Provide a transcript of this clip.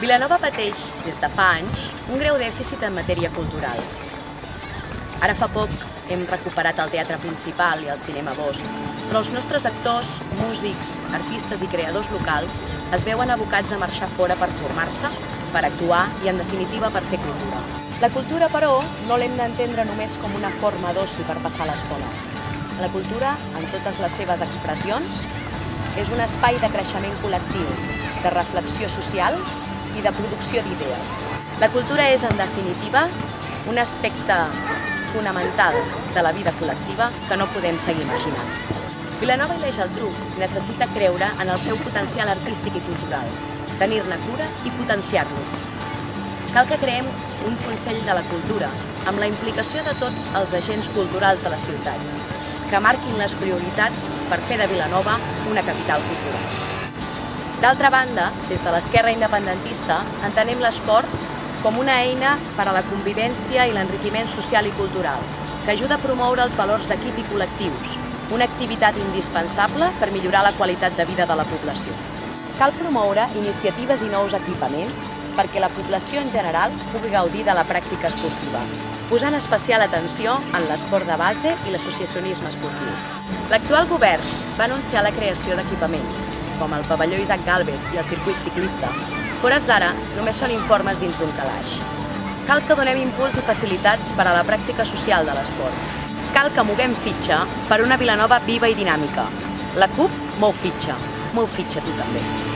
Vilanova pateix, des de fa anys, un greu dèficit en matèria cultural. Ara fa poc hem recuperat el teatre principal i el cinema Bosch, però els nostres actors, músics, artistes i creadors locals es veuen abocats a marxar fora per formar-se, per actuar i, en definitiva, per fer cultura. La cultura, però, no l'hem d'entendre només com una forma d'oci per passar l'estona. La cultura, en totes les seves expressions, és un espai de creixement col·lectiu, de reflexió social i de producció d'idees. La cultura és, en definitiva, un aspecte fonamental de la vida col·lectiva que no podem seguir imaginant. Vilanova i la Geltrú necessita creure en el seu potencial artístic i cultural, tenir-ne cura i potenciar-lo. Cal que creem un Consell de la Cultura amb la implicació de tots els agents culturals de la ciutat, que marquin les prioritats per fer de Vilanova una capital cultural. D'altra banda, des de l'esquerra independentista, entenem l'esport com una eina per a la convivència i l'enriquiment social i cultural, que ajuda a promoure els valors d'equip i col·lectius, una activitat indispensable per millorar la qualitat de vida de la població. Cal promoure iniciatives i nous equipaments perquè la població en general pugui gaudir de la pràctica esportiva, posant especial atenció en l'esport de base i l'associacionisme esportiu. L'actual govern va anunciar la creació d'equipaments, com el pavelló Isaac Gálvez i el circuit ciclista. A hores d'ara, només són informes dins d'un calaix. Cal que donem impuls i facilitats per a la pràctica social de l'esport. Cal que moguem fitxa per una Vilanova viva i dinàmica. La CUP mou fitxa tu també.